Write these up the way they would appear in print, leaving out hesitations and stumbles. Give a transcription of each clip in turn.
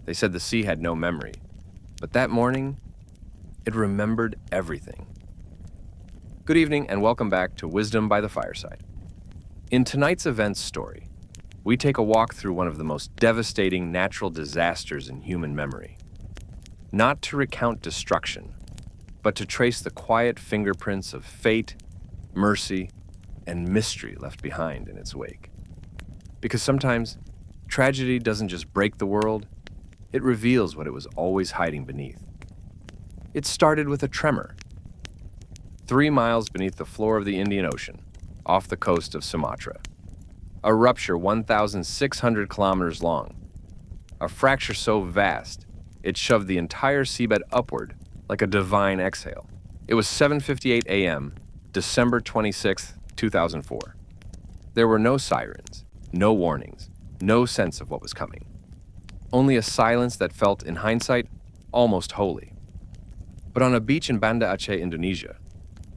They said the sea had no memory. But that morning, it remembered everything. Good evening and welcome back to Wisdom by the Fireside. In tonight's events story, we take a walk through one of the most devastating natural disasters in human memory. Not to recount destruction, but to trace the quiet fingerprints of fate, mercy, and mystery left behind in its wake. Because sometimes, tragedy doesn't just break the world, it reveals what it was always hiding beneath. It started with a tremor. 3 miles beneath the floor of the Indian Ocean, off the coast of Sumatra. A rupture 1,600 kilometers long. A fracture so vast, it shoved the entire seabed upward like a divine exhale. It was 7:58 a.m., December 26, 2004. There were no sirens, no warnings, no sense of what was coming. Only a silence that felt, in hindsight, almost holy. But on a beach in Banda Aceh, Indonesia,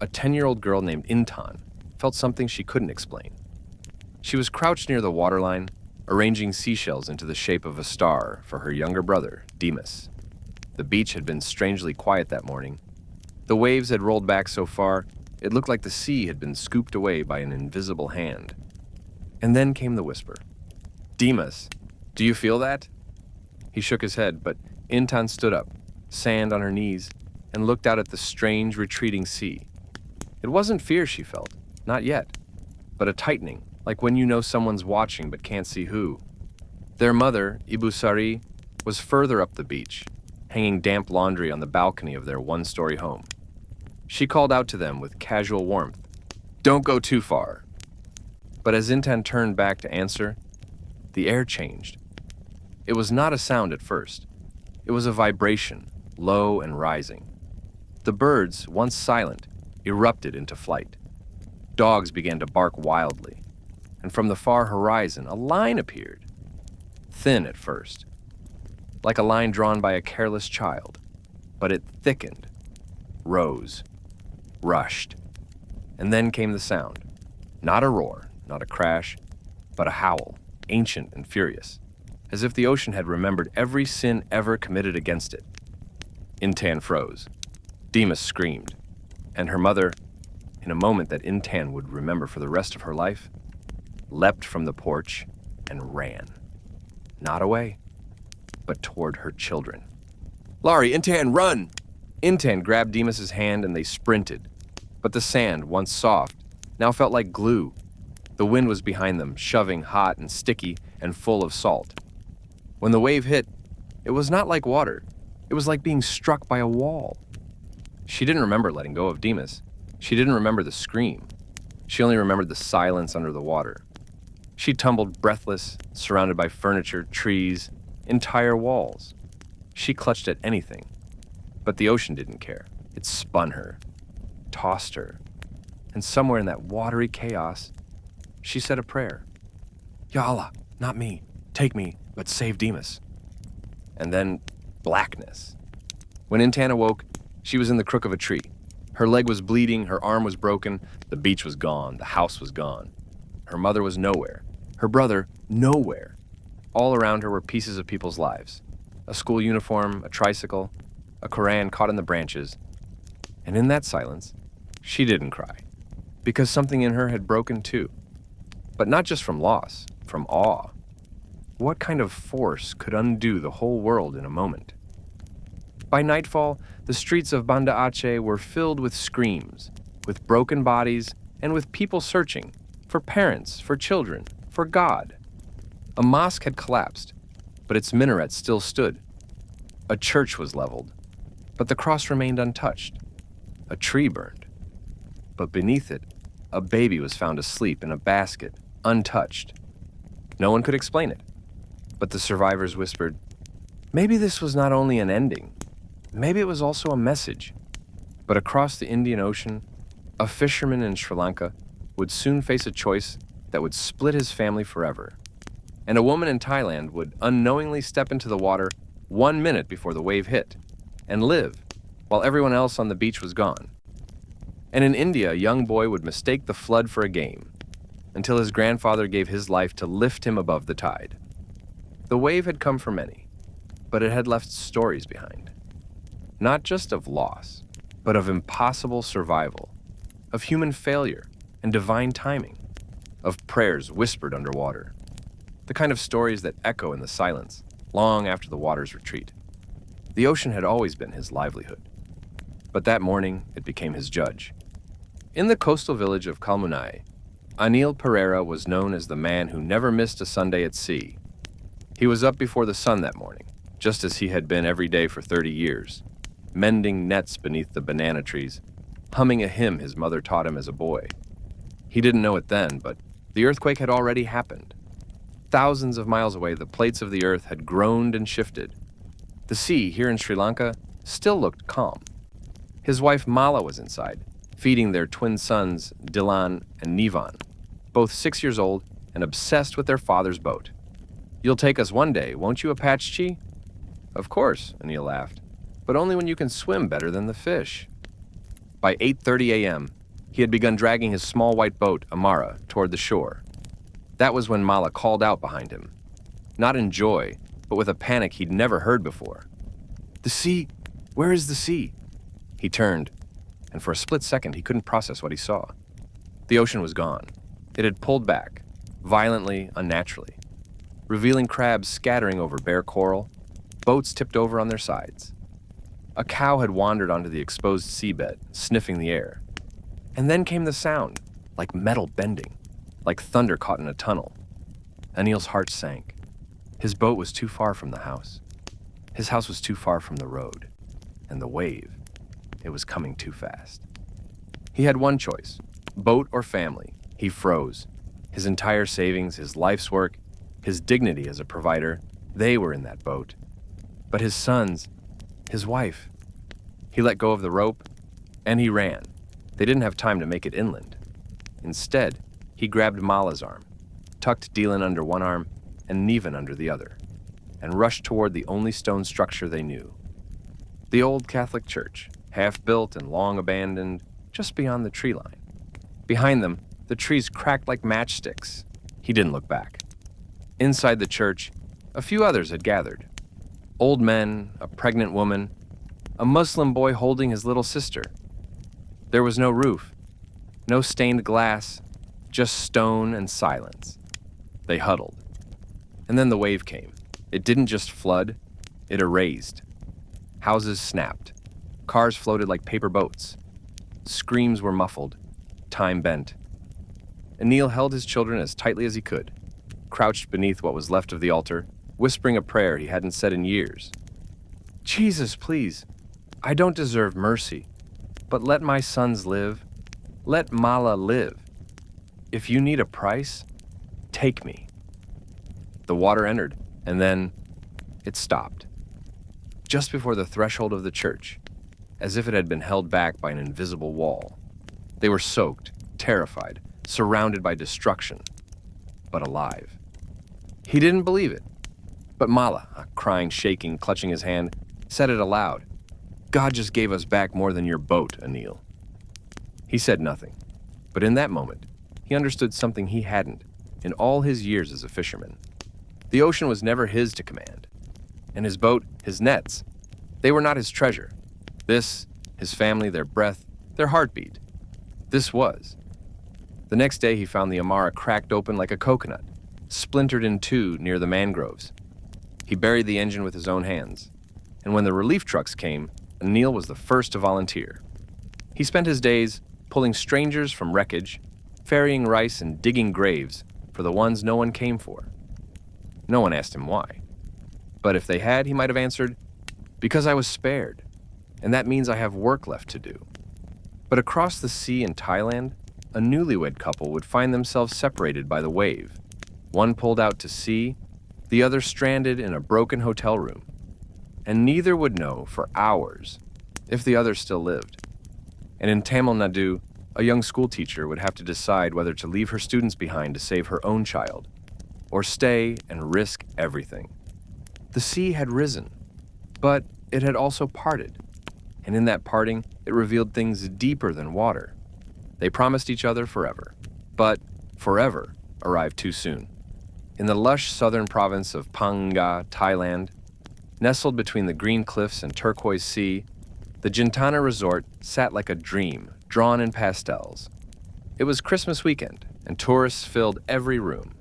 a 10-year-old girl named Intan felt something she couldn't explain. She was crouched near the waterline, arranging seashells into the shape of a star for her younger brother, Dimas. The beach had been strangely quiet that morning. The waves had rolled back so far, it looked like the sea had been scooped away by an invisible hand. And then came the whisper. "Dimas, do you feel that?" He shook his head, but Intan stood up, sand on her knees, and looked out at the strange, retreating sea. It wasn't fear she felt, not yet, but a tightening, like when you know someone's watching but can't see who. Their mother, Ibu Sari, was further up the beach, hanging damp laundry on the balcony of their one-story home. She called out to them with casual warmth, "Don't go too far." But as Intan turned back to answer, the air changed. It was not a sound at first. It was a vibration, low and rising. The birds, once silent, erupted into flight. Dogs began to bark wildly, and from the far horizon, a line appeared. Thin at first, like a line drawn by a careless child, but it thickened, rose, rushed, and then came the sound. Not a roar, not a crash, but a howl, ancient and furious, as if the ocean had remembered every sin ever committed against it. Intan froze. Dimas screamed, and her mother, in a moment that Intan would remember for the rest of her life, leapt from the porch and ran. Not away, but toward her children. "Lari, Intan, run!" Intan grabbed Dimas's hand and they sprinted. But the sand, once soft, now felt like glue. The wind was behind them, shoving hot and sticky and full of salt. When the wave hit, it was not like water. It was like being struck by a wall. She didn't remember letting go of Dimas. She didn't remember the scream. She only remembered the silence under the water. She tumbled breathless, surrounded by furniture, trees, entire walls. She clutched at anything. But the ocean didn't care. It spun her, tossed her, and somewhere in that watery chaos, she said a prayer. "Ya Allah, not me. Take me, but save Dimas." And then blackness. When Intan awoke, she was in the crook of a tree. Her leg was bleeding, her arm was broken, the beach was gone, the house was gone. Her mother was nowhere. Her brother, nowhere. All around her were pieces of people's lives. A school uniform, a tricycle, a Koran caught in the branches. And in that silence, she didn't cry, because something in her had broken too. But not just from loss, from awe. What kind of force could undo the whole world in a moment? By nightfall, the streets of Banda Aceh were filled with screams, with broken bodies, and with people searching for parents, for children, for God. A mosque had collapsed, but its minaret still stood. A church was leveled, but the cross remained untouched. A tree burned, but beneath it, a baby was found asleep in a basket, untouched. No one could explain it, but the survivors whispered, maybe this was not only an ending, maybe it was also a message. But across the Indian Ocean, a fisherman in Sri Lanka would soon face a choice that would split his family forever. And a woman in Thailand would unknowingly step into the water 1 minute before the wave hit, and live while everyone else on the beach was gone. And in India, a young boy would mistake the flood for a game, until his grandfather gave his life to lift him above the tide. The wave had come for many, but it had left stories behind. Not just of loss, but of impossible survival, of human failure and divine timing, of prayers whispered underwater. The kind of stories that echo in the silence long after the waters retreat. The ocean had always been his livelihood, but that morning it became his judge. In the coastal village of Kalmunai, Anil Pereira was known as the man who never missed a Sunday at sea. He was up before the sun that morning, just as he had been every day for 30 years, mending nets beneath the banana trees, humming a hymn his mother taught him as a boy. He didn't know it then, but the earthquake had already happened. Thousands of miles away, the plates of the earth had groaned and shifted. The sea here in Sri Lanka still looked calm. His wife Mala was inside, feeding their twin sons Dilan and Nivan, both 6 years old and obsessed with their father's boat. "You'll take us one day, won't you, Apache?" "Of course," Anil laughed, "but only when you can swim better than the fish." By 8:30 a.m., he had begun dragging his small white boat, Amara, toward the shore. That was when Mala called out behind him, not in joy, but with a panic he'd never heard before. "The sea! Where is the sea?" He turned, and for a split second he couldn't process what he saw. The ocean was gone. It had pulled back, violently, unnaturally, revealing crabs scattering over bare coral, boats tipped over on their sides. A cow had wandered onto the exposed seabed, sniffing the air. And then came the sound, like metal bending, like thunder caught in a tunnel. Anil's heart sank. His boat was too far from the house. His house was too far from the road. And the wave, it was coming too fast. He had one choice, boat or family. He froze. His entire savings, his life's work, his dignity as a provider, they were in that boat. But his sons, his wife. He let go of the rope, and he ran. They didn't have time to make it inland. Instead, he grabbed Mala's arm, tucked Deelan under one arm and Nivan under the other, and rushed toward the only stone structure they knew. The old Catholic church, half-built and long abandoned, just beyond the tree line. Behind them, the trees cracked like matchsticks. He didn't look back. Inside the church, a few others had gathered. Old men, a pregnant woman, a Muslim boy holding his little sister. There was no roof, no stained glass, just stone and silence. They huddled. And then the wave came. It didn't just flood, it erased. Houses snapped. Cars floated like paper boats. Screams were muffled. Time bent. Anil held his children as tightly as he could, crouched beneath what was left of the altar, whispering a prayer he hadn't said in years. "Jesus, please, I don't deserve mercy, but let my sons live. Let Mala live. If you need a price, take me." The water entered, and then it stopped. Just before the threshold of the church, as if it had been held back by an invisible wall. They were soaked, terrified, surrounded by destruction, but alive. He didn't believe it, but Mala, crying, shaking, clutching his hand, said it aloud. "God just gave us back more than your boat, Anil." He said nothing, but in that moment, he understood something he hadn't in all his years as a fisherman. The ocean was never his to command, and his boat, his nets, they were not his treasure. This, his family, their breath, their heartbeat, this was. The next day he found the Amara cracked open like a coconut, splintered in two near the mangroves. He buried the engine with his own hands, and when the relief trucks came, Anil was the first to volunteer. He spent his days pulling strangers from wreckage, ferrying rice and digging graves for the ones no one came for. No one asked him why. But if they had, he might have answered, "Because I was spared, and that means I have work left to do." But across the sea in Thailand, a newlywed couple would find themselves separated by the wave. One pulled out to sea, the other stranded in a broken hotel room. And neither would know for hours if the other still lived. And in Tamil Nadu, a young schoolteacher would have to decide whether to leave her students behind to save her own child, or stay and risk everything. The sea had risen, but it had also parted. And in that parting, it revealed things deeper than water. They promised each other forever, but forever arrived too soon. In the lush southern province of Phang Nga, Thailand, Nestled between the green cliffs and turquoise sea, the Gintana Resort sat like a dream, drawn in pastels. It was Christmas weekend, and tourists filled every room.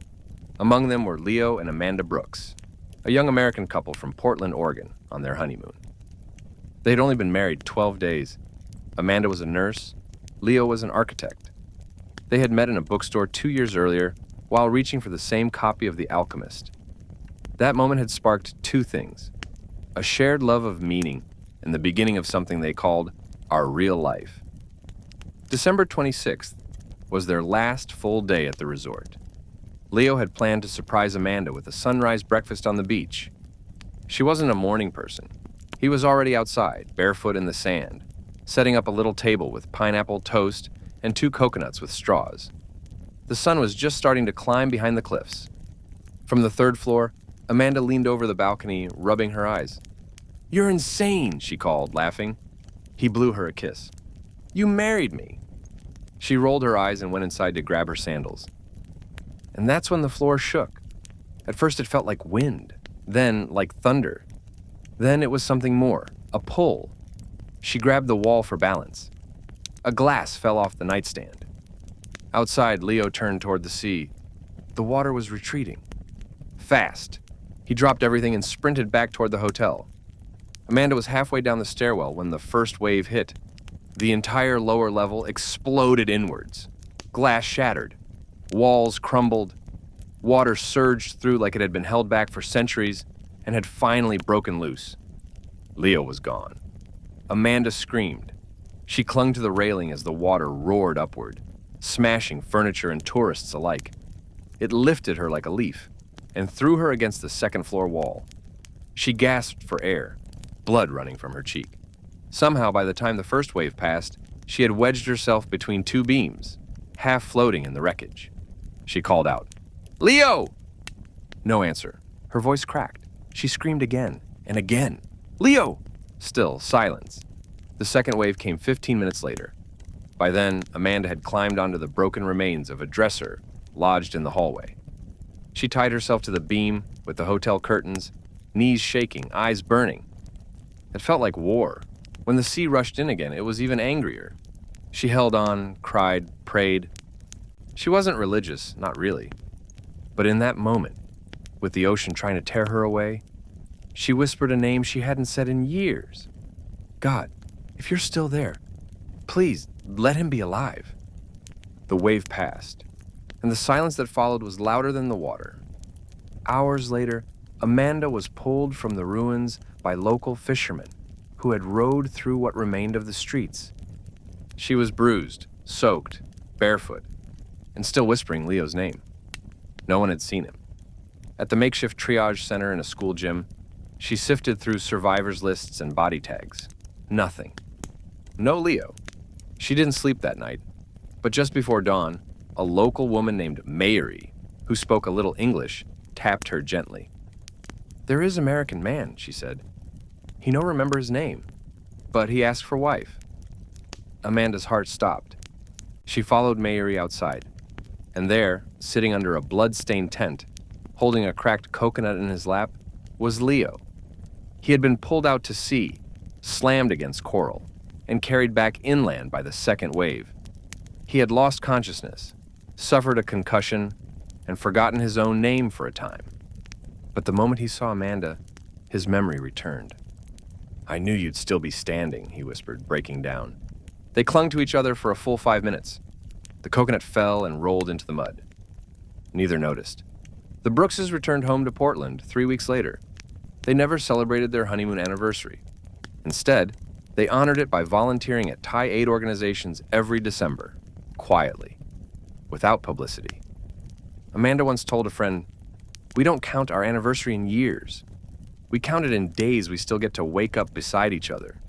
Among them were Leo and Amanda Brooks, a young American couple from Portland, Oregon, on their honeymoon. They had only been married 12 days. Amanda was a nurse, Leo was an architect. They had met in a bookstore 2 years earlier while reaching for the same copy of The Alchemist. That moment had sparked two things: a shared love of meaning and the beginning of something they called our real life. December 26th was their last full day at the resort. Leo had planned to surprise Amanda with a sunrise breakfast on the beach. She wasn't a morning person. He was already outside, barefoot in the sand, setting up a little table with pineapple toast and 2 coconuts with straws. The sun was just starting to climb behind the cliffs. From the 3rd floor, Amanda leaned over the balcony, rubbing her eyes. "You're insane," she called, laughing. He blew her a kiss. "You married me." She rolled her eyes and went inside to grab her sandals. And that's when the floor shook. At first it felt like wind, then like thunder. Then it was something more, a pull. She grabbed the wall for balance. A glass fell off the nightstand. Outside, Leo turned toward the sea. The water was retreating. Fast. He dropped everything and sprinted back toward the hotel. Amanda was halfway down the stairwell when the first wave hit. The entire lower level exploded inwards. Glass shattered. Walls crumbled. Water surged through like it had been held back for centuries and had finally broken loose. Leo was gone. Amanda screamed. She clung to the railing as the water roared upward, smashing furniture and tourists alike. It lifted her like a leaf and threw her against the 2nd floor wall. She gasped for air, blood running from her cheek. Somehow, by the time the first wave passed, she had wedged herself between 2 beams, half floating in the wreckage. She called out, "Leo!" No answer. Her voice cracked. She screamed again and again. "Leo!" Still silence. The second wave came 15 minutes later. By then, Amanda had climbed onto the broken remains of a dresser lodged in the hallway. She tied herself to the beam with the hotel curtains, knees shaking, eyes burning. It felt like war. When the sea rushed in again, it was even angrier. She held on, cried, prayed. She wasn't religious, not really. But in that moment, with the ocean trying to tear her away, she whispered a name she hadn't said in years. "God, if you're still there, please let him be alive." The wave passed, and the silence that followed was louder than the water. Hours later, Amanda was pulled from the ruins by local fishermen who had rowed through what remained of the streets. She was bruised, soaked, barefoot, and still whispering Leo's name. No one had seen him. At the makeshift triage center in a school gym, she sifted through survivors lists and body tags. Nothing. No Leo. She didn't sleep that night, but just before dawn, a local woman named Mayuri, who spoke a little English, tapped her gently. "There is American man," she said. "He no remember his name, but he asked for wife." Amanda's heart stopped. She followed Mayuri outside, and there, sitting under a blood-stained tent, holding a cracked coconut in his lap, was Leo. He had been pulled out to sea, slammed against coral, and carried back inland by the second wave. He had lost consciousness, suffered a concussion, and forgotten his own name for a time. But the moment he saw Amanda, his memory returned. "I knew you'd still be standing," he whispered, breaking down. They clung to each other for a full 5 minutes. The coconut fell and rolled into the mud. Neither noticed. The Brookses returned home to Portland 3 weeks later. They never celebrated their honeymoon anniversary. Instead, they honored it by volunteering at Thai aid organizations every December, quietly, without publicity. Amanda once told a friend, "We don't count our anniversary in years. We count it in days we still get to wake up beside each other."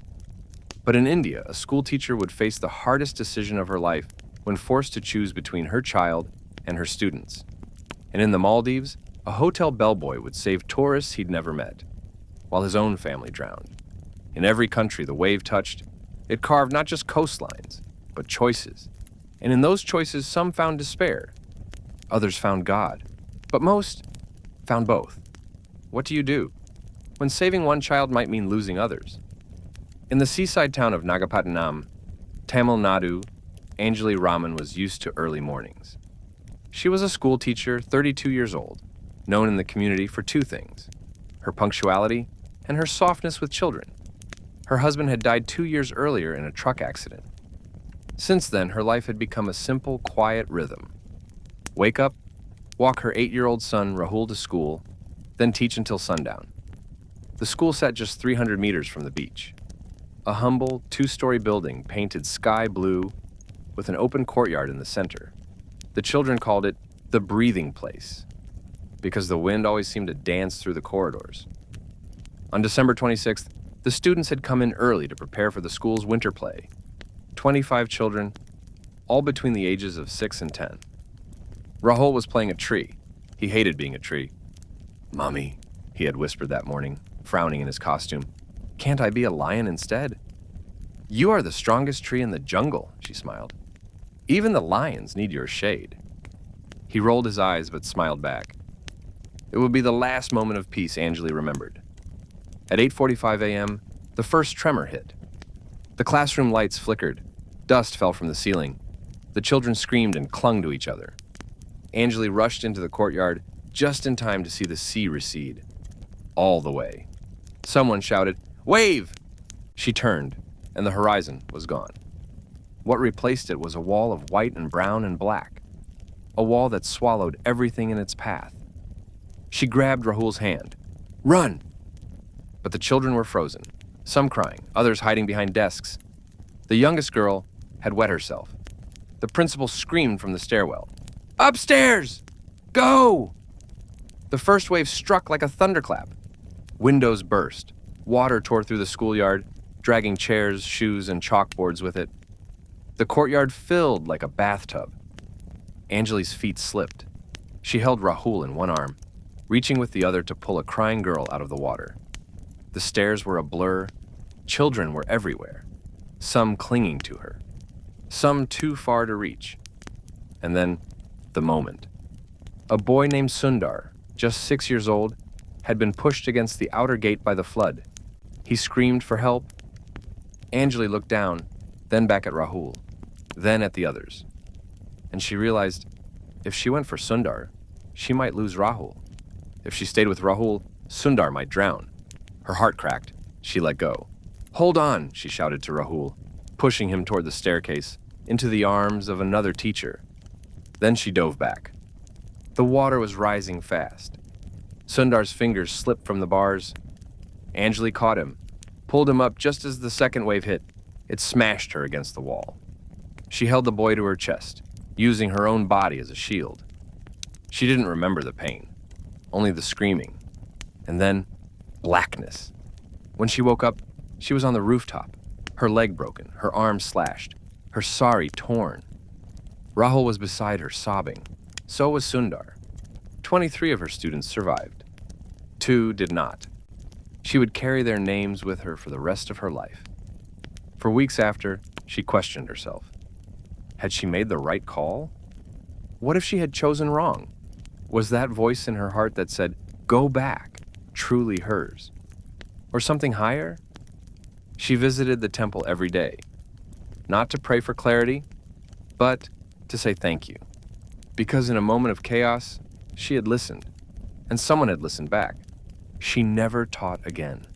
But in India, a school teacher would face the hardest decision of her life when forced to choose between her child and her students. And in the Maldives, a hotel bellboy would save tourists he'd never met, while his own family drowned. In every country the wave touched, it carved not just coastlines, but choices. And in those choices, some found despair, others found God, but most found both. What do you do? when saving one child might mean losing others. In the seaside town of Nagapattinam, Tamil Nadu, Anjali Raman was used to early mornings. She was a school teacher, 32 years old, known in the community for two things: her punctuality and her softness with children. Her husband had died 2 years earlier in a truck accident. Since then, her life had become a simple, quiet rhythm. Wake up, walk her 8-year-old son Rahul to school, then teach until sundown. The school sat just 300 meters from the beach. A humble, 2-story building painted sky blue with an open courtyard in the center. The children called it the breathing place because the wind always seemed to dance through the corridors. On December 26th, the students had come in early to prepare for the school's winter play. 25 children, all between the ages of 6 and 10. Rahul was playing a tree. He hated being a tree. "Mommy," he had whispered that morning, frowning in his costume, "can't I be a lion instead?" "You are the strongest tree in the jungle," she smiled. "Even the lions need your shade." He rolled his eyes but smiled back. It would be the last moment of peace Anjali remembered. At 8:45 a.m., the first tremor hit. The classroom lights flickered. Dust fell from the ceiling. The children screamed and clung to each other. Anjali rushed into the courtyard just in time to see the sea recede. All the way. Someone shouted, "Wave!" She turned, and the horizon was gone. What replaced it was a wall of white and brown and black. A wall that swallowed everything in its path. She grabbed Rahul's hand. "Run!" But the children were frozen, some crying, others hiding behind desks. The youngest girl had wet herself. The principal screamed from the stairwell, "Upstairs! Go!" The first wave struck like a thunderclap. Windows burst. Water tore through the schoolyard, dragging chairs, shoes, and chalkboards with it. The courtyard filled like a bathtub. Anjali's feet slipped. She held Rahul in one arm, reaching with the other to pull a crying girl out of the water. The stairs were a blur. Children were everywhere, some clinging to her, some too far to reach. And then, the moment. A boy named Sundar, just 6 years old, had been pushed against the outer gate by the flood. He screamed for help. Anjali looked down, then back at Rahul, then at the others. And she realized, if she went for Sundar, she might lose Rahul. If she stayed with Rahul, Sundar might drown. Her heart cracked. She let go. "Hold on," she shouted to Rahul, pushing him toward the staircase, into the arms of another teacher. Then she dove back. The water was rising fast. Sundar's fingers slipped from the bars. Anjali caught him, pulled him up just as the second wave hit. It smashed her against the wall. She held the boy to her chest, using her own body as a shield. She didn't remember the pain, only the screaming. And then, blackness. When she woke up, she was on the rooftop, her leg broken, her arm slashed, her sari torn. Rahul was beside her, sobbing. So was Sundar. 23 of her students survived. 2 did not. She would carry their names with her for the rest of her life. For weeks after, she questioned herself. Had she made the right call? What if she had chosen wrong? Was that voice in her heart that said, "Go back," truly hers? Or something higher? She visited the temple every day, not to pray for clarity, but to say thank you. Because in a moment of chaos, she had listened, and someone had listened back. She never taught again.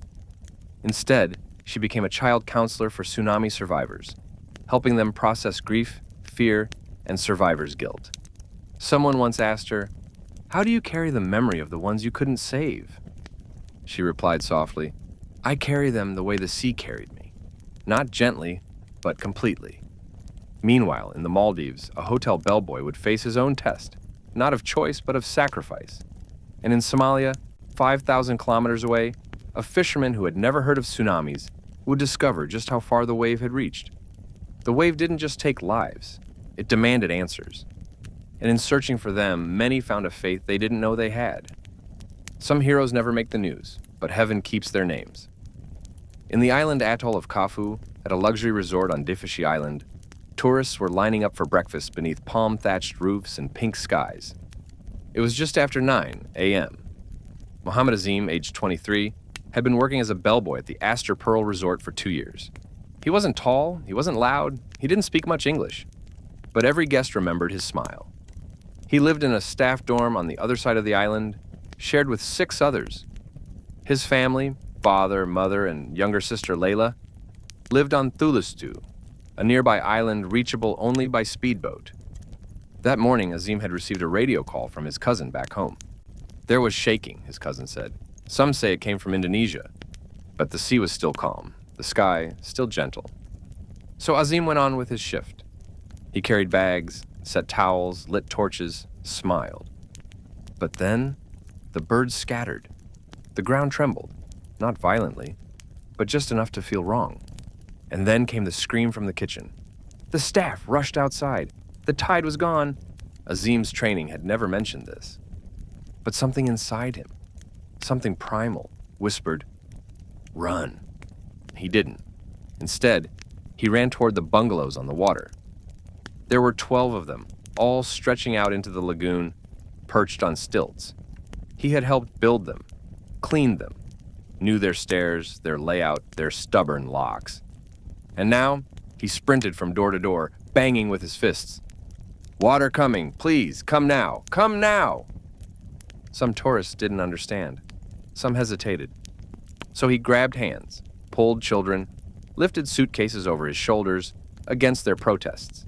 Instead, she became a child counselor for tsunami survivors, helping them process grief, fear, and survivor's guilt. Someone once asked her, "How do you carry the memory of the ones you couldn't save?" She replied softly, "I carry them the way the sea carried me. Not gently, but completely." Meanwhile, in the Maldives, a hotel bellboy would face his own test, not of choice, but of sacrifice. And in Somalia, 5,000 kilometers away, a fisherman who had never heard of tsunamis would discover just how far the wave had reached. The wave didn't just take lives, it demanded answers. And in searching for them, many found a faith they didn't know they had. Some heroes never make the news, but heaven keeps their names. In the island atoll of Kafu, at a luxury resort on Diffishi Island, tourists were lining up for breakfast beneath palm-thatched roofs and pink skies. It was just after 9 a.m. Mohammed Azim, aged 23, had been working as a bellboy at the Astor Pearl Resort for 2 years. He wasn't tall, he wasn't loud, he didn't speak much English, but every guest remembered his smile. He lived in a staff dorm on the other side of the island, shared with 6 others. His family, father, mother, and younger sister Layla, lived on Thulustu, a nearby island reachable only by speedboat. That morning, Azim had received a radio call from his cousin back home. There was shaking, his cousin said. Some say it came from Indonesia, but the sea was still calm, the sky still gentle. So Azim went on with his shift. He carried bags, set towels, lit torches, smiled. But then, the birds scattered. The ground trembled, not violently, but just enough to feel wrong. And then came the scream from the kitchen. The staff rushed outside. The tide was gone. Azim's training had never mentioned this. But something inside him, something primal, whispered, "Run." He didn't. Instead, he ran toward the bungalows on the water. There were 12 of them, all stretching out into the lagoon, perched on stilts. He had helped build them, cleaned them, knew their stairs, their layout, their stubborn locks. And now, he sprinted from door to door, banging with his fists. "Water coming, please, come now, come now!" Some tourists didn't understand. Some hesitated. So he grabbed hands, pulled children, lifted suitcases over his shoulders against their protests.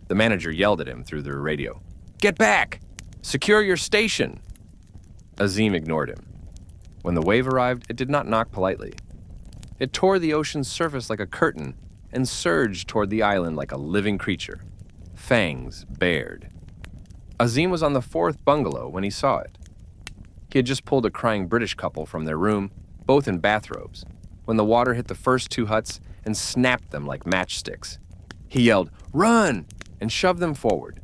The manager yelled at him through the radio. "Get back! Secure your station!" Azim ignored him. When the wave arrived, it did not knock politely. It tore the ocean's surface like a curtain and surged toward the island like a living creature, fangs bared. Azim was on the 4th bungalow when he saw it. He had just pulled a crying British couple from their room, both in bathrobes, when the water hit the first 2 huts and snapped them like matchsticks. He yelled, "Run!" and shoved them forward.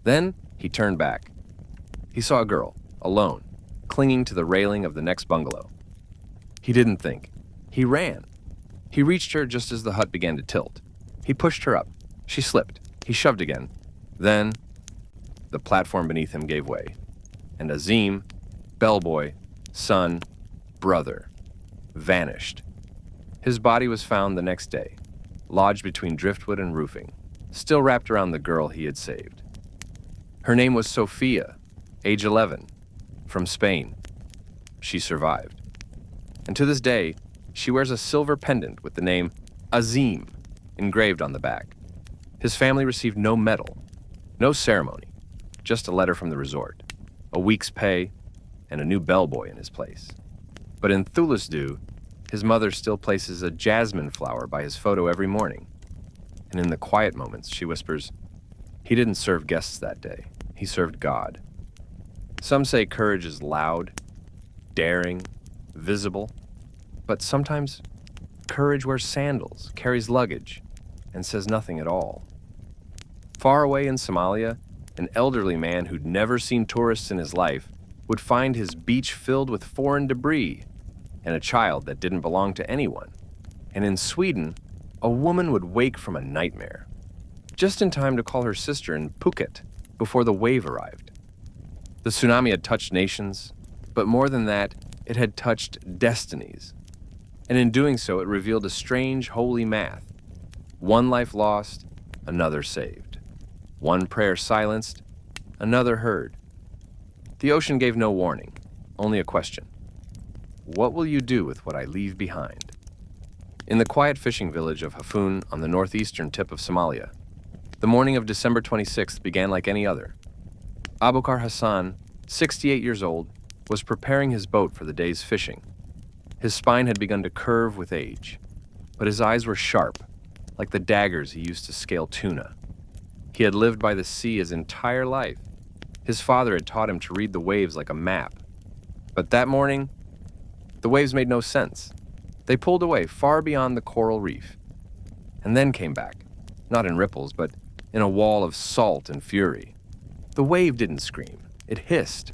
Then he turned back. He saw a girl, alone, clinging to the railing of the next bungalow. He didn't think. He ran. He reached her just as the hut began to tilt. He pushed her up. She slipped. He shoved again. Then, the platform beneath him gave way, and Azim, bellboy, son, brother, vanished. His body was found the next day, lodged between driftwood and roofing, still wrapped around the girl he had saved. Her name was Sophia, age 11, from Spain. She survived. And to this day, she wears a silver pendant with the name Azim engraved on the back. His family received no medal, no ceremony, just a letter from the resort, a week's pay, and a new bellboy in his place. But in Thulusdu, his mother still places a jasmine flower by his photo every morning. And in the quiet moments, she whispers, "He didn't serve guests that day. He served God." Some say courage is loud, daring, visible, but sometimes courage wears sandals, carries luggage, and says nothing at all. Far away in Somalia, an elderly man who'd never seen tourists in his life would find his beach filled with foreign debris and a child that didn't belong to anyone. And in Sweden, a woman would wake from a nightmare, just in time to call her sister in Phuket before the wave arrived. The tsunami had touched nations, but more than that, it had touched destinies. And in doing so, it revealed a strange, holy math. One life lost, another saved. One prayer silenced, another heard. The ocean gave no warning, only a question. What will you do with what I leave behind? In the quiet fishing village of Hafun on the northeastern tip of Somalia, the morning of December 26th began like any other. Abukar Hassan, 68 years old, was preparing his boat for the day's fishing. His spine had begun to curve with age, but his eyes were sharp, like the daggers he used to scale tuna. He had lived by the sea his entire life. His father had taught him to read the waves like a map. But that morning, the waves made no sense. They pulled away far beyond the coral reef, and then came back, not in ripples, but in a wall of salt and fury. The wave didn't scream, it hissed.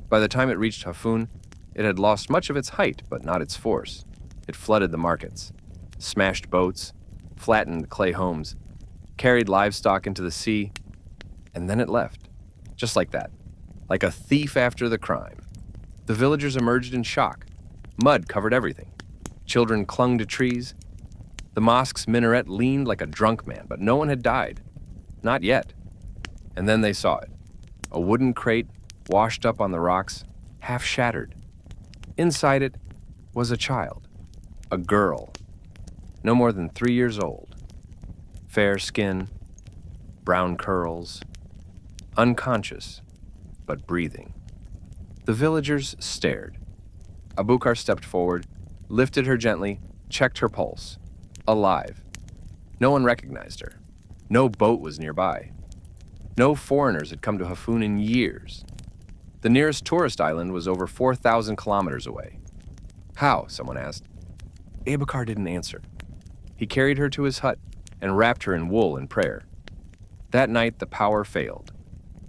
By the time it reached Hafun, it had lost much of its height, but not its force. It flooded the markets, smashed boats, flattened clay homes, carried livestock into the sea, and then it left, just like that, like a thief after the crime. The villagers emerged in shock. Mud covered everything. Children clung to trees. The mosque's minaret leaned like a drunk man, but no one had died. Not yet. And then they saw it. A wooden crate washed up on the rocks, half shattered. Inside it was a child, a girl, no more than 3 years old. Fair skin, brown curls, unconscious, but breathing. The villagers stared. Abukar stepped forward, lifted her gently, checked her pulse. Alive. No one recognized her. No boat was nearby. No foreigners had come to Hafun in years. The nearest tourist island was over 4,000 kilometers away. How? Someone asked. Abukar didn't answer. He carried her to his hut and wrapped her in wool and prayer. That night, the power failed.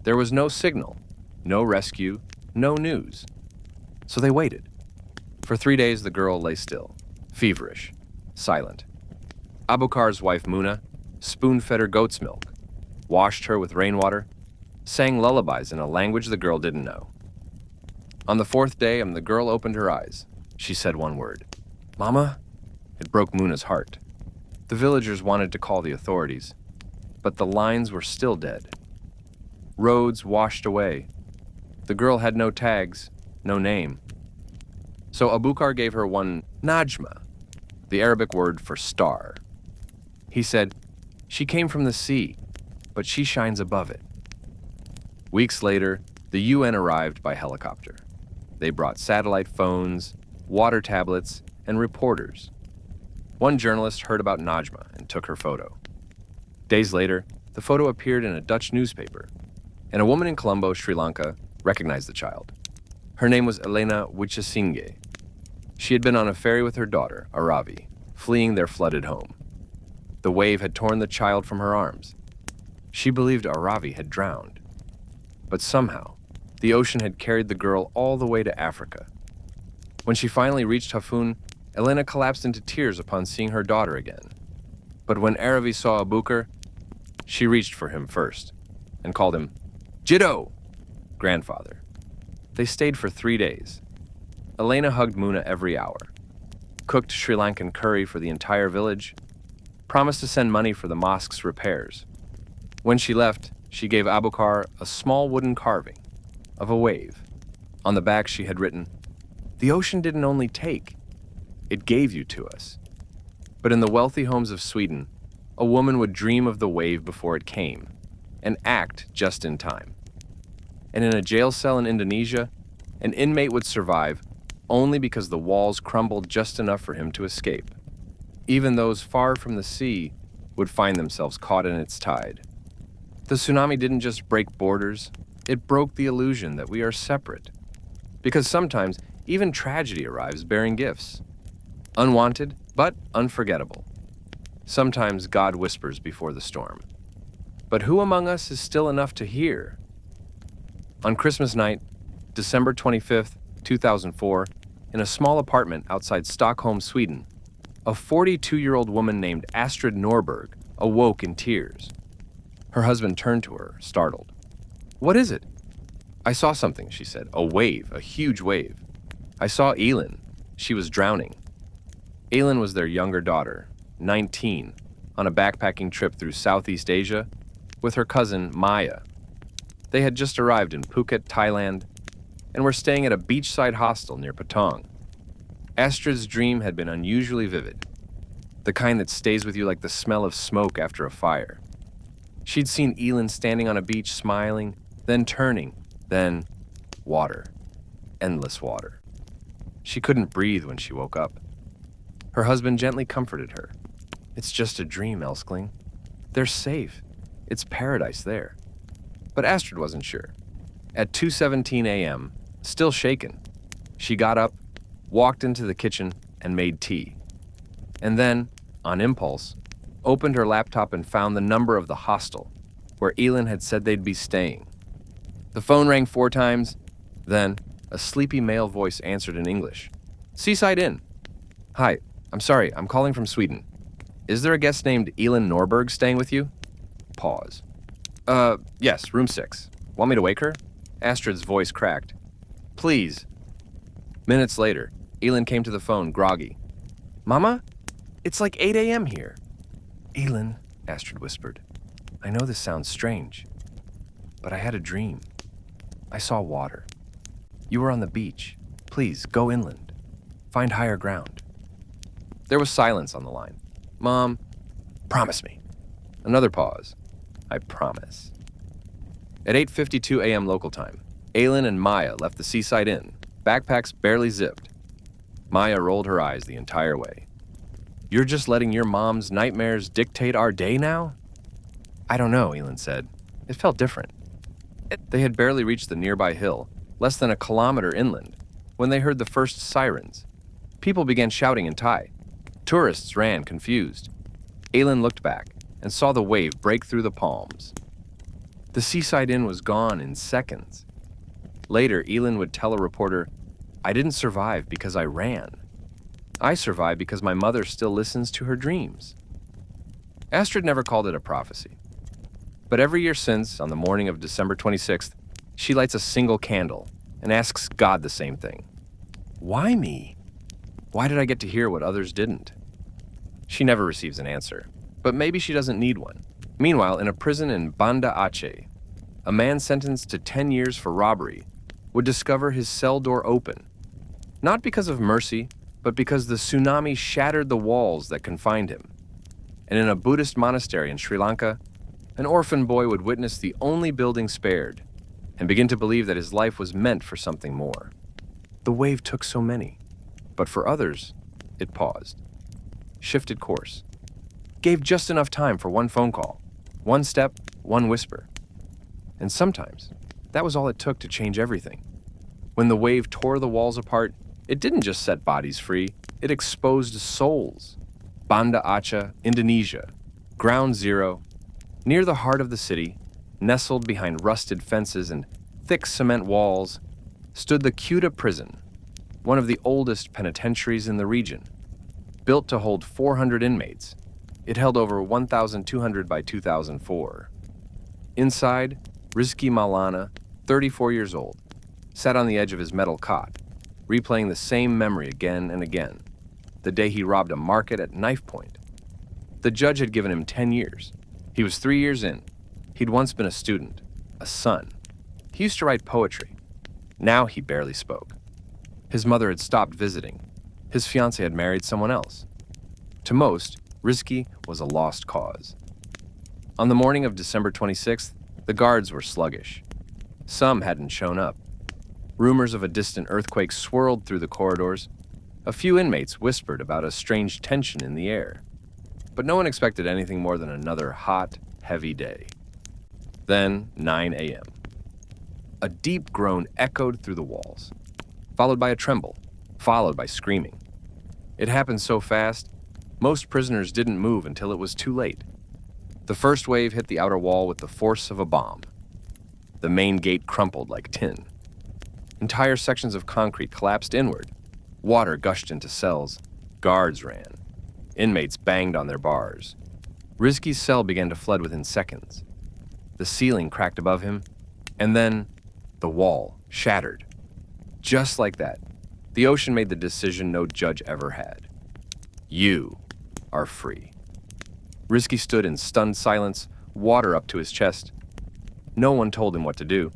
There was no signal, no rescue, no news. So they waited. For 3 days, the girl lay still, feverish, silent. Abukar's wife, Muna, spoon-fed her goat's milk, washed her with rainwater, sang lullabies in a language the girl didn't know. On the 4th day, the girl opened her eyes. She said one word, "Mama?" It broke Muna's heart. The villagers wanted to call the authorities, but the lines were still dead. Roads washed away. The girl had no tags, no name. So Abukar gave her one Najma, the Arabic word for star. He said, "She came from the sea, but she shines above it." Weeks later, the UN arrived by helicopter. They brought satellite phones, water tablets, and reporters. One journalist heard about Najma and took her photo. Days later, the photo appeared in a Dutch newspaper, and a woman in Colombo, Sri Lanka, recognized the child. Her name was Elena Wichasinge. She had been on a ferry with her daughter, Aravi, fleeing their flooded home. The wave had torn the child from her arms. She believed Aravi had drowned. But somehow, the ocean had carried the girl all the way to Africa. When she finally reached Hafun, Elena collapsed into tears upon seeing her daughter again. But when Aravi saw Abukar, she reached for him first and called him Jiddo, grandfather. They stayed for 3 days. Elena hugged Muna every hour, cooked Sri Lankan curry for the entire village, promised to send money for the mosque's repairs. When she left, she gave Abukar a small wooden carving of a wave. On the back she had written, "The ocean didn't only take, it gave you to us." But in the wealthy homes of Sweden, a woman would dream of the wave before it came and act just in time. And in a jail cell in Indonesia, an inmate would survive only because the walls crumbled just enough for him to escape. Even those far from the sea would find themselves caught in its tide. The tsunami didn't just break borders, it broke the illusion that we are separate. Because sometimes even tragedy arrives bearing gifts. Unwanted, but unforgettable. Sometimes God whispers before the storm. But who among us is still enough to hear? On Christmas night, December 25th, 2004, in a small apartment outside Stockholm, Sweden, a 42-year-old woman named Astrid Norberg awoke in tears. Her husband turned to her, startled. "What is it?" "I saw something," she said. "A wave, a huge wave. I saw Elin. She was drowning." Elin was their younger daughter, 19, on a backpacking trip through Southeast Asia with her cousin Maya. They had just arrived in Phuket, Thailand, and were staying at a beachside hostel near Patong. Astrid's dream had been unusually vivid, the kind that stays with you like the smell of smoke after a fire. She'd seen Elin standing on a beach smiling, then turning, then water. Endless water. She couldn't breathe when she woke up. Her husband gently comforted her. "It's just a dream, Elskling. They're safe. It's paradise there." But Astrid wasn't sure. At 2:17 a.m., still shaken, she got up, walked into the kitchen, and made tea. And then, on impulse, opened her laptop and found the number of the hostel where Elin had said they'd be staying. The phone rang 4 times, then a sleepy male voice answered in English. "Seaside Inn. Hi, I'm sorry, I'm calling from Sweden. Is there a guest named Elin Norberg staying with you?" Pause. Yes, room 6. Want me to wake her?" Astrid's voice cracked. "Please." Minutes later, Elin came to the phone, groggy. Mama? It's like 8 a.m. here. Elin, Astrid whispered. I know this sounds strange, but I had a dream. I saw water. You were on the beach. Please, go inland. Find higher ground. There was silence on the line. Mom, promise me. Another pause. I promise. At 8:52 a.m. local time, Aylin and Maya left the Seaside Inn, backpacks barely zipped. Maya rolled her eyes the entire way. You're just letting your mom's nightmares dictate our day now? I don't know, Aylin said. It felt different. They had barely reached the nearby hill, less than a kilometer inland, when they heard the first sirens. People began shouting in Thai. Tourists ran, confused. Aylin looked back and saw the wave break through the palms. The Seaside Inn was gone in seconds. Later, Aylin would tell a reporter, I didn't survive because I ran. I survived because my mother still listens to her dreams. Astrid never called it a prophecy. But every year since, on the morning of December 26th, she lights a single candle and asks God the same thing. Why me? Why did I get to hear what others didn't? She never receives an answer, but maybe she doesn't need one. Meanwhile, in a prison in Banda Aceh, a man sentenced to 10 years for robbery would discover his cell door open, not because of mercy, but because the tsunami shattered the walls that confined him. And in a Buddhist monastery in Sri Lanka, an orphan boy would witness the only building spared and begin to believe that his life was meant for something more. The wave took so many, but for others, it paused, shifted course, gave just enough time for one phone call, one step, one whisper. And sometimes, that was all it took to change everything. When the wave tore the walls apart, it didn't just set bodies free, it exposed souls. Banda Aceh, Indonesia, ground zero, near the heart of the city, nestled behind rusted fences and thick cement walls, stood the Kuta prison, one of the oldest penitentiaries in the region. Built to hold 400 inmates, it held over 1,200 by 2004. Inside, Rizky Maulana, 34 years old, sat on the edge of his metal cot, replaying the same memory again and again, the day he robbed a market at knife point. The judge had given him 10 years. He was 3 years in. He'd once been a student, a son. He used to write poetry. Now he barely spoke. His mother had stopped visiting. His fiancée had married someone else. To most, Rizky was a lost cause. On the morning of December 26th, the guards were sluggish. Some hadn't shown up. Rumors of a distant earthquake swirled through the corridors. A few inmates whispered about a strange tension in the air. But no one expected anything more than another hot, heavy day. Then, 9 a.m. A deep groan echoed through the walls, followed by a tremble, followed by screaming. It happened so fast, most prisoners didn't move until it was too late. The first wave hit the outer wall with the force of a bomb. The main gate crumpled like tin. Entire sections of concrete collapsed inward. Water gushed into cells. Guards ran. Inmates banged on their bars. Rizky's cell began to flood within seconds. The ceiling cracked above him, and then the wall shattered. Just like that, the ocean made the decision no judge ever had. You are free. Rizky stood in stunned silence, water up to his chest. No one told him what to do.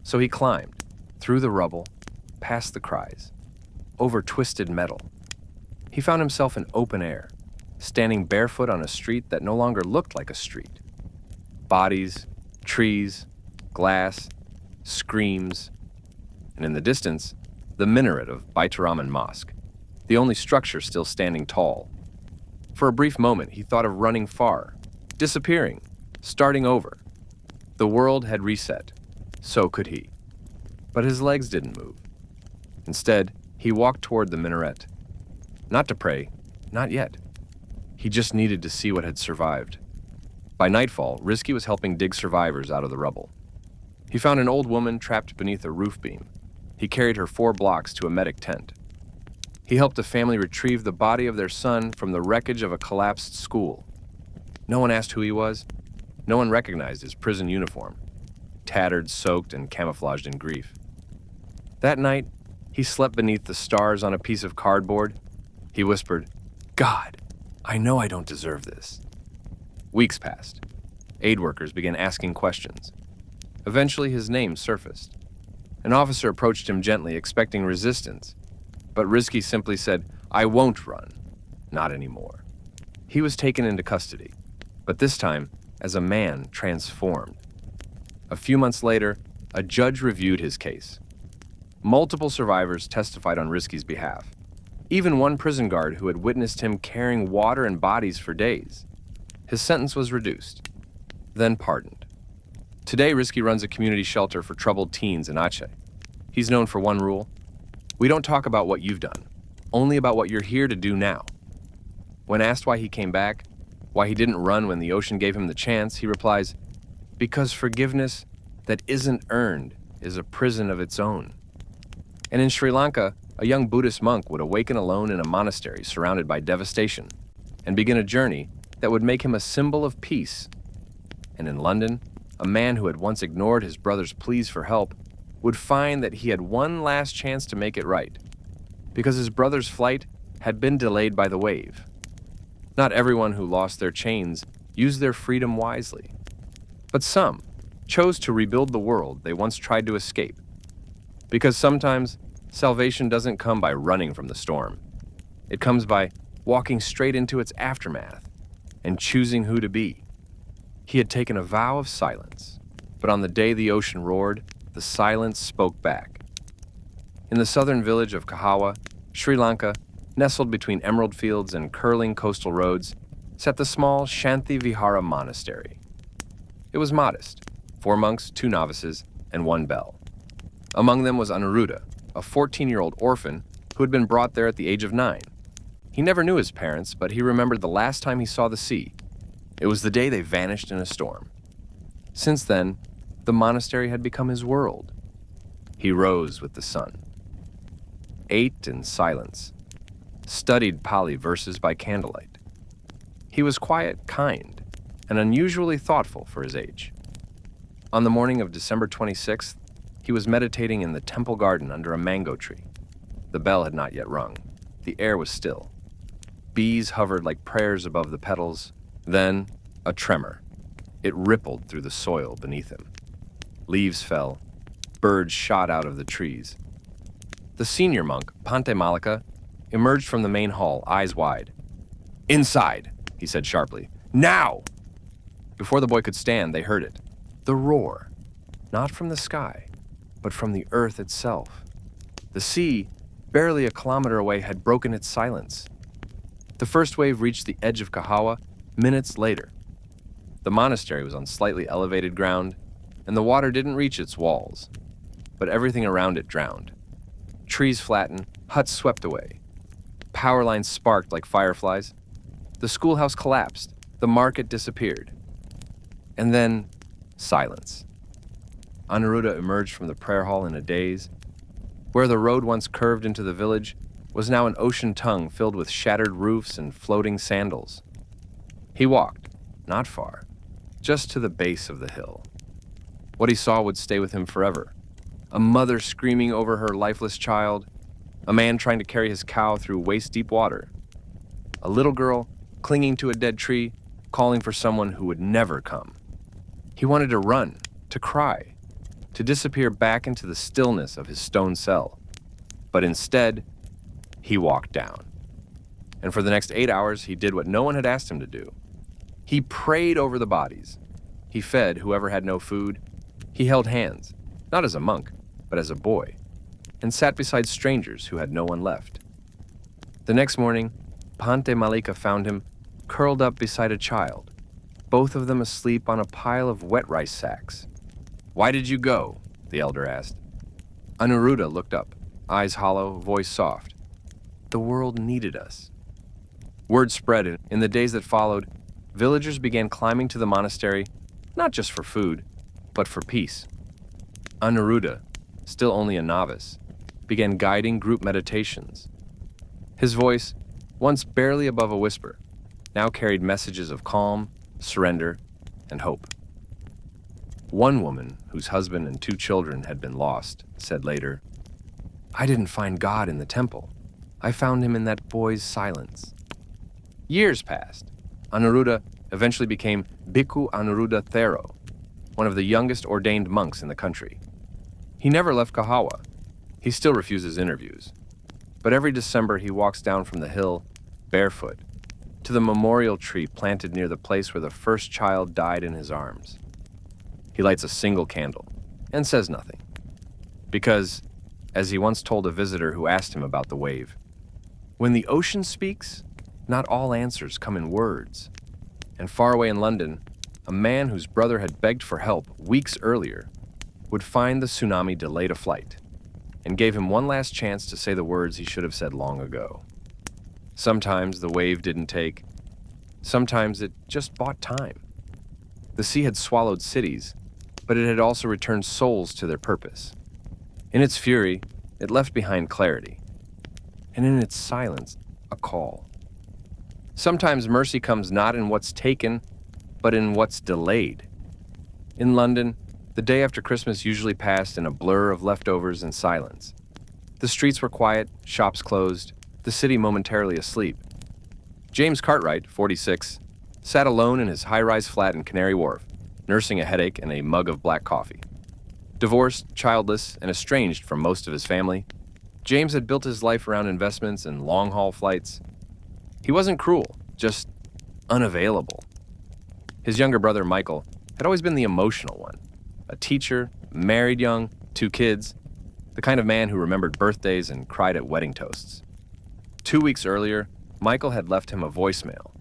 So he climbed, through the rubble, past the cries, over twisted metal. He found himself in open air, standing barefoot on a street that no longer looked like a street. Bodies, trees, glass, screams, and in the distance, the minaret of Baitaraman Mosque, the only structure still standing tall. For a brief moment, he thought of running far, disappearing, starting over. The world had reset. So could he. But his legs didn't move. Instead, he walked toward the minaret. Not to pray, not yet. He just needed to see what had survived. By nightfall, Rizky was helping dig survivors out of the rubble. He found an old woman trapped beneath a roof beam. He carried her 4 blocks to a medic tent. He helped a family retrieve the body of their son from the wreckage of a collapsed school. No one asked who he was. No one recognized his prison uniform, tattered, soaked, and camouflaged in grief. That night, He slept beneath the stars on a piece of cardboard. He whispered, "God, I know I don't deserve this." Weeks passed. Aid workers began asking questions. Eventually, his name surfaced. An officer approached him gently, expecting resistance. But Rizki simply said, "I won't run. Not anymore." He was taken into custody, but this time as a man transformed. A few months later, a judge reviewed his case. Multiple survivors testified on Rizki's behalf. Even one prison guard who had witnessed him carrying water and bodies for days. His sentence was reduced, then pardoned. Today, Rizki runs a community shelter for troubled teens in Aceh. He's known for one rule: we don't talk about what you've done, only about what you're here to do now. When asked why he came back, why he didn't run when the ocean gave him the chance, he replies, "Because forgiveness that isn't earned is a prison of its own." And in Sri Lanka, a young Buddhist monk would awaken alone in a monastery surrounded by devastation and begin a journey that would make him a symbol of peace. And in London, a man who had once ignored his brother's pleas for help would find that he had one last chance to make it right, because his brother's flight had been delayed by the wave. Not everyone who lost their chains used their freedom wisely, but some chose to rebuild the world they once tried to escape. Because sometimes salvation doesn't come by running from the storm. It comes by walking straight into its aftermath and choosing who to be. He had taken a vow of silence, but on the day the ocean roared, the silence spoke back. In the southern village of Kahawa, Sri Lanka, nestled between emerald fields and curling coastal roads, sat the small Shanti Vihara monastery. It was modest: 4 monks, 2 novices, and 1 bell. Among them was Anuruddha, a 14-year-old orphan who had been brought there at the age of 9. He never knew his parents, but he remembered the last time he saw the sea. It was the day they vanished in a storm. Since then, the monastery had become his world. He rose with the sun, ate in silence, studied Pali verses by candlelight. He was quiet, kind, and unusually thoughtful for his age. On the morning of December 26th, he was meditating in the temple garden under a mango tree. The bell had not yet rung. The air was still. Bees hovered like prayers above the petals. Then, a tremor. It rippled through the soil beneath him. Leaves fell. Birds shot out of the trees. The senior monk, Pante Malika, emerged from the main hall, eyes wide. "Inside," he said sharply. "Now!" Before the boy could stand, they heard it. The roar. Not from the sky, but from the earth itself. The sea, barely a kilometer away, had broken its silence. The first wave reached the edge of Kahawa minutes later. The monastery was on slightly elevated ground, and the water didn't reach its walls, but everything around it drowned. Trees flattened, huts swept away. Power lines sparked like fireflies. The schoolhouse collapsed, the market disappeared. And then, silence. Anuruddha emerged from the prayer hall in a daze. Where the road once curved into the village was now an ocean tongue filled with shattered roofs and floating sandals. He walked, not far, just to the base of the hill. What he saw would stay with him forever. A mother screaming over her lifeless child, a man trying to carry his cow through waist-deep water, a little girl clinging to a dead tree, calling for someone who would never come. He wanted to run, to cry, to disappear back into the stillness of his stone cell. But instead, he walked down. And for the next 8 hours, he did what no one had asked him to do. He prayed over the bodies. He fed whoever had no food. He held hands, not as a monk, but as a boy, and sat beside strangers who had no one left. The next morning, Pante Malika found him curled up beside a child, both of them asleep on a pile of wet rice sacks. "Why did you go?" the elder asked. Anuruddha looked up, eyes hollow, voice soft. "The world needed us." Word spread, and in the days that followed, villagers began climbing to the monastery, not just for food, but for peace. Anuruddha, still only a novice, began guiding group meditations. His voice, once barely above a whisper, now carried messages of calm, surrender, and hope. One woman, whose husband and 2 children had been lost, said later, I didn't find God in the temple. I found him in that boy's silence. Years passed. Anuruddha eventually became Bhikkhu Anuruddha Thero, one of the youngest ordained monks in the country. He never left Kahawa. He still refuses interviews. But every December he walks down from the hill, barefoot, to the memorial tree planted near the place where the first child died in his arms. He lights a single candle and says nothing. Because, as he once told a visitor who asked him about the wave, when the ocean speaks, not all answers come in words. And far away in London, a man whose brother had begged for help weeks earlier would find the tsunami delayed a flight and gave him one last chance to say the words he should have said long ago. Sometimes the wave didn't take. Sometimes it just bought time. The sea had swallowed cities, but it had also returned souls to their purpose. In its fury, it left behind clarity. And in its silence, a call. Sometimes mercy comes not in what's taken, but in what's delayed. In London, the day after Christmas usually passed in a blur of leftovers and silence. The streets were quiet, shops closed, the city momentarily asleep. James Cartwright, 46, sat alone in his high-rise flat in Canary Wharf, nursing a headache and a mug of black coffee. Divorced, childless, and estranged from most of his family, James had built his life around investments and long-haul flights. He wasn't cruel, just unavailable. His younger brother, Michael, had always been the emotional one. A teacher, married young, 2 kids, the kind of man who remembered birthdays and cried at wedding toasts. 2 weeks earlier, Michael had left him a voicemail.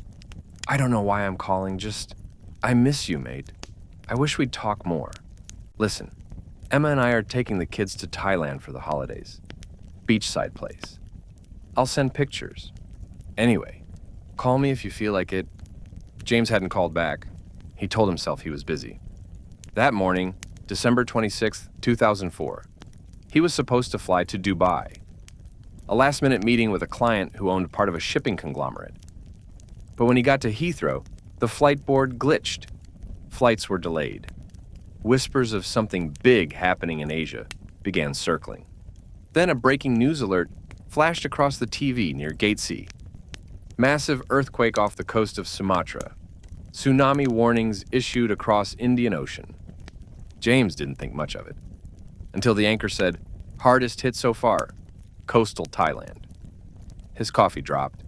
I don't know why I'm calling, just, I miss you, mate. I wish we'd talk more. Listen, Emma and I are taking the kids to Thailand for the holidays. Beachside place. I'll send pictures. Anyway, call me if you feel like it. James hadn't called back. He told himself he was busy. That morning, December 26, 2004, he was supposed to fly to Dubai. A last-minute meeting with a client who owned part of a shipping conglomerate. But when he got to Heathrow, the flight board glitched. Flights were delayed. Whispers of something big happening in Asia began circling. Then a breaking news alert flashed across the TV near Gate C. Massive earthquake off the coast of Sumatra. Tsunami warnings issued across Indian Ocean. James didn't think much of it, until the anchor said, hardest hit so far, coastal Thailand. His coffee dropped.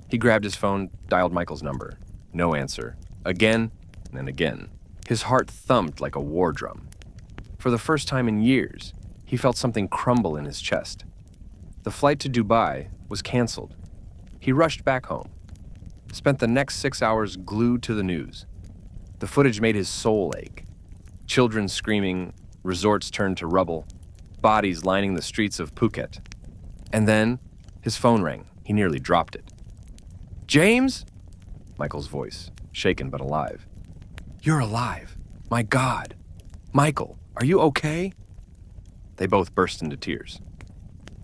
He grabbed his phone, dialed Michael's number. No answer. Again and again. His heart thumped like a war drum. For the first time in years, he felt something crumble in his chest. The flight to Dubai was canceled. He rushed back home. Spent the next 6 hours glued to the news. The footage made his soul ache. Children screaming, resorts turned to rubble, bodies lining the streets of Phuket. And then, his phone rang. He nearly dropped it. James? Michael's voice, shaken but alive. You're alive. My God. Michael, are you okay? They both burst into tears.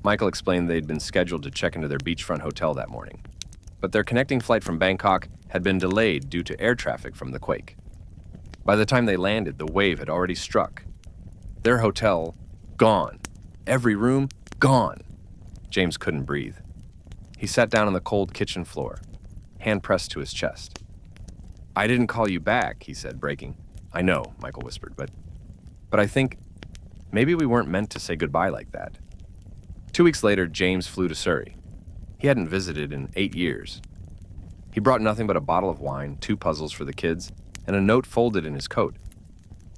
Michael explained they'd been scheduled to check into their beachfront hotel that morning, but their connecting flight from Bangkok had been delayed due to air traffic from the quake. By the time they landed, the wave had already struck. Their hotel, gone. Every room, gone. James couldn't breathe. He sat down on the cold kitchen floor, hand pressed to his chest. I didn't call you back, he said, breaking. I know, Michael whispered, but I think maybe we weren't meant to say goodbye like that. 2 weeks later, James flew to Surrey. He hadn't visited in 8 years. He brought nothing but a bottle of wine, 2 puzzles for the kids, and a note folded in his coat.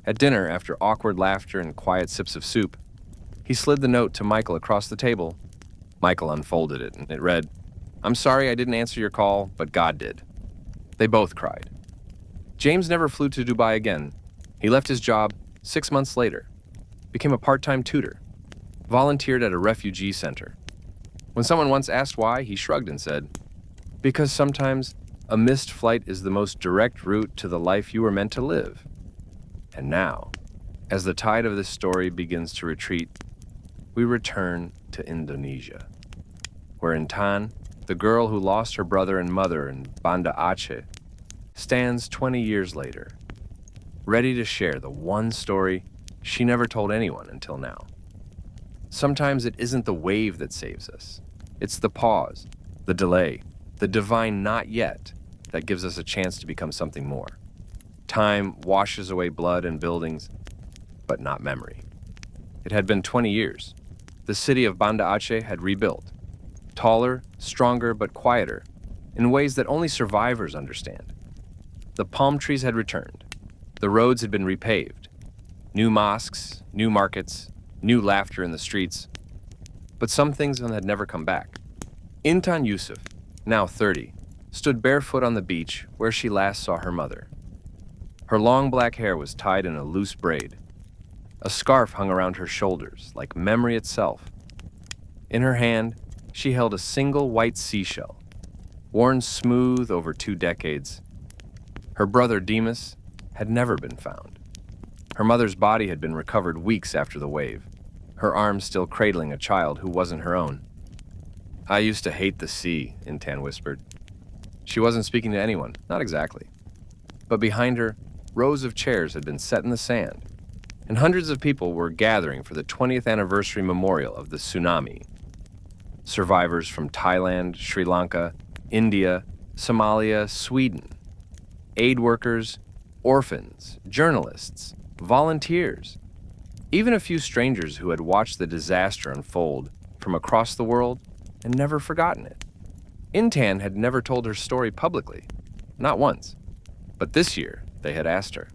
At dinner, after awkward laughter and quiet sips of soup, he slid the note to Michael across the table. Michael unfolded it, and it read, I'm sorry I didn't answer your call, but God did. They both cried. James never flew to Dubai again. He left his job 6 months later, became a part-time tutor, volunteered at a refugee center. When someone once asked why, he shrugged and said, because sometimes a missed flight is the most direct route to the life you were meant to live. And now, as the tide of this story begins to retreat, we return to Indonesia, where Intan, the girl who lost her brother and mother in Banda Aceh, stands 20 years later, ready to share the one story she never told anyone until now. Sometimes it isn't the wave that saves us. It's the pause, the delay, the divine not yet that gives us a chance to become something more. Time washes away blood and buildings, but not memory. It had been 20 years. The city of Banda Aceh had rebuilt. Taller, stronger, but quieter, in ways that only survivors understand. The palm trees had returned. The roads had been repaved. New mosques, new markets, new laughter in the streets. But some things had never come back. Intan Yusuf, now 30, stood barefoot on the beach where she last saw her mother. Her long black hair was tied in a loose braid. A scarf hung around her shoulders, like memory itself. In her hand, she held a single white seashell, worn smooth over 2 decades. Her brother Demas had never been found. Her mother's body had been recovered weeks after the wave, her arms still cradling a child who wasn't her own. "I used to hate the sea," Intan whispered. She wasn't speaking to anyone, not exactly. But behind her, rows of chairs had been set in the sand, and hundreds of people were gathering for the 20th anniversary memorial of the tsunami. Survivors from Thailand, Sri Lanka, India, Somalia, Sweden. Aid workers, orphans, journalists, volunteers. Even a few strangers who had watched the disaster unfold from across the world and never forgotten it. Intan had never told her story publicly, not once. But this year, they had asked her.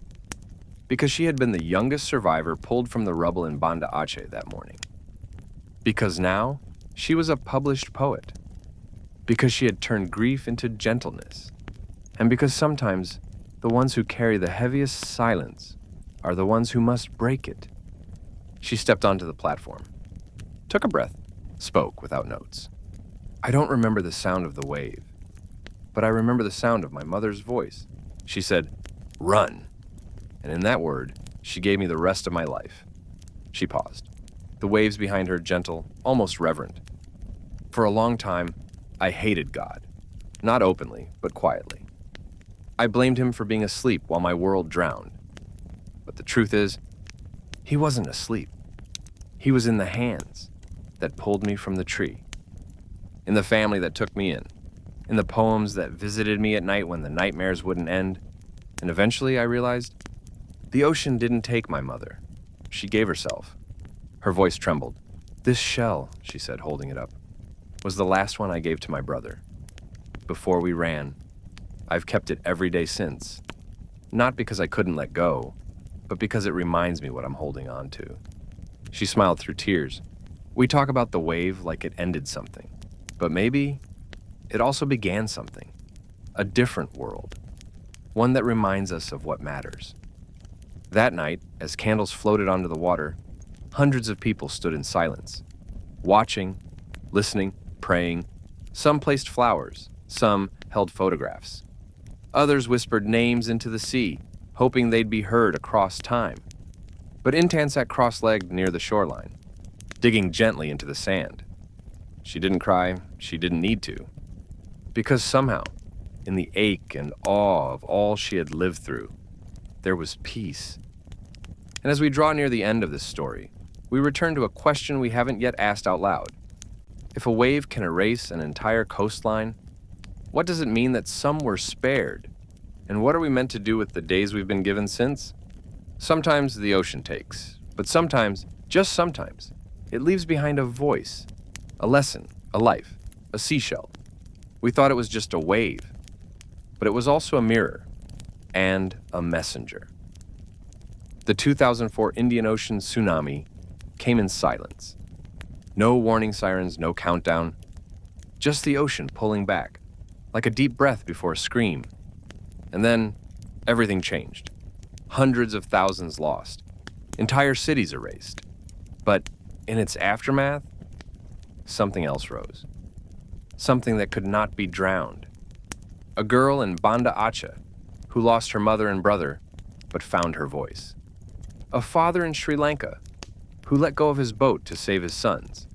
Because she had been the youngest survivor pulled from the rubble in Banda Aceh that morning. Because now, she was a published poet. Because she had turned grief into gentleness. And because sometimes, the ones who carry the heaviest silence are the ones who must break it. She stepped onto the platform, took a breath, spoke without notes. "I don't remember the sound of the wave, but I remember the sound of my mother's voice." She said, "Run." And in that word, she gave me the rest of my life. She paused, the waves behind her gentle, almost reverent. For a long time, I hated God, not openly, but quietly. I blamed him for being asleep while my world drowned. But the truth is, he wasn't asleep. He was in the hands that pulled me from the tree, in the family that took me in the poems that visited me at night when the nightmares wouldn't end. And eventually I realized the ocean didn't take my mother. She gave herself. Her voice trembled. "This shell," she said, holding it up, "was the last one I gave to my brother. Before we ran, I've kept it every day since. Not because I couldn't let go, but because it reminds me what I'm holding on to." She smiled through tears. We talk about the wave like it ended something, but maybe it also began something. A different world. One that reminds us of what matters. That night, as candles floated onto the water, hundreds of people stood in silence, watching, listening, praying. Some placed flowers, some held photographs. Others whispered names into the sea, hoping they'd be heard across time. But Intan sat cross-legged near the shoreline, digging gently into the sand. She didn't cry, she didn't need to. Because somehow, in the ache and awe of all she had lived through, there was peace. And as we draw near the end of this story, we return to a question we haven't yet asked out loud. If a wave can erase an entire coastline, what does it mean that some were spared? And what are we meant to do with the days we've been given since? Sometimes the ocean takes, but sometimes, just sometimes, it leaves behind a voice, a lesson, a life, a seashell. We thought it was just a wave, but it was also a mirror and a messenger. The 2004 Indian Ocean Tsunami came in silence. No warning sirens, no countdown, just the ocean pulling back, like a deep breath before a scream. And then, everything changed. Hundreds of thousands lost, entire cities erased. But in its aftermath, something else rose. Something that could not be drowned. A girl in Banda Aceh who lost her mother and brother, but found her voice. A father in Sri Lanka who let go of his boat to save his sons,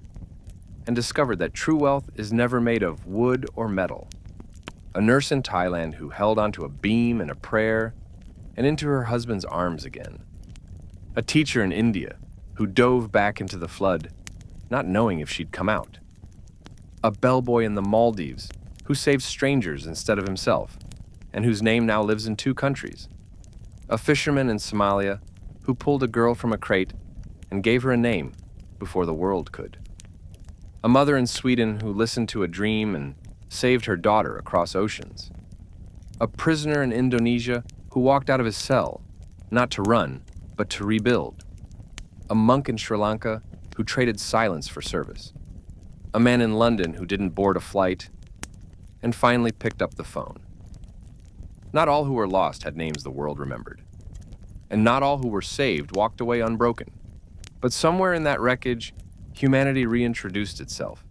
and discovered that true wealth is never made of wood or metal. A nurse in Thailand who held onto a beam and a prayer and into her husband's arms again. A teacher in India who dove back into the flood not knowing if she'd come out. A bellboy in the Maldives who saved strangers instead of himself, and whose name now lives in 2 countries. A fisherman in Somalia who pulled a girl from a crate and gave her a name before the world could. A mother in Sweden who listened to a dream and saved her daughter across oceans. A prisoner in Indonesia who walked out of his cell, not to run, but to rebuild. A monk in Sri Lanka who traded silence for service. A man in London who didn't board a flight, and finally picked up the phone. Not all who were lost had names the world remembered, and not all who were saved walked away unbroken. But somewhere in that wreckage, humanity reintroduced itself,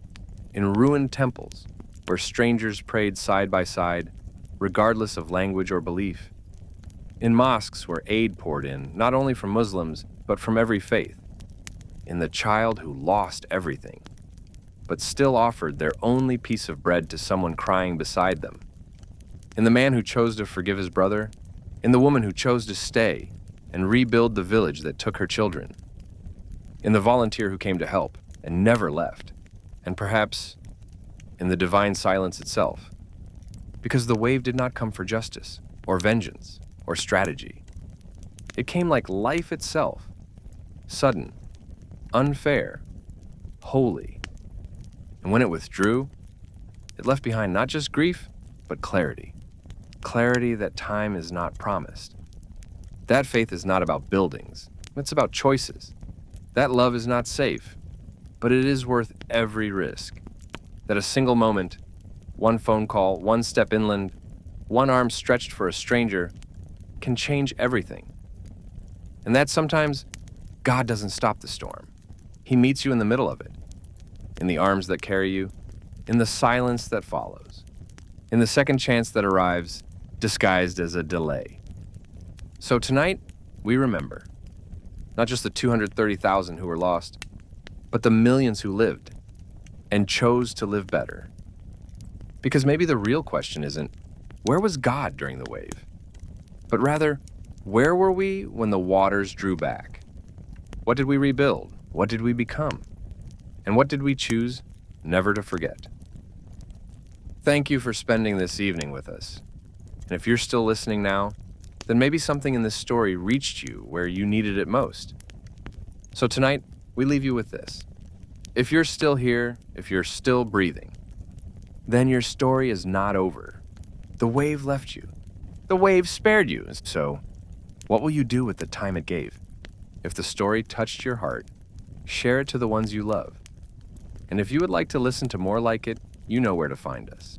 in ruined temples where strangers prayed side by side, regardless of language or belief. In mosques where aid poured in, not only from Muslims, but from every faith. In the child who lost everything, but still offered their only piece of bread to someone crying beside them. In the man who chose to forgive his brother, in the woman who chose to stay and rebuild the village that took her children, in the volunteer who came to help and never left, and perhaps in the divine silence itself. Because the wave did not come for justice, or vengeance, or strategy. It came like life itself, sudden, unfair, holy. And when it withdrew, it left behind not just grief, but clarity. Clarity that time is not promised. That faith is not about buildings, it's about choices. That love is not safe, but it is worth every risk. That a single moment, one phone call, one step inland, one arm stretched for a stranger, can change everything. And that sometimes God doesn't stop the storm. He meets you in the middle of it, in the arms that carry you, in the silence that follows, in the second chance that arrives, disguised as a delay. So tonight, we remember, not just the 230,000 who were lost, but the millions who lived and chose to live better. Because maybe the real question isn't, where was God during the wave? But rather, where were we when the waters drew back? What did we rebuild? What did we become? And what did we choose never to forget? Thank you for spending this evening with us. And if you're still listening now, then maybe something in this story reached you where you needed it most. So tonight, we leave you with this. If you're still here, if you're still breathing, then your story is not over. The wave left you. The wave spared you. So, what will you do with the time it gave? If the story touched your heart, share it to the ones you love. And if you would like to listen to more like it, you know where to find us.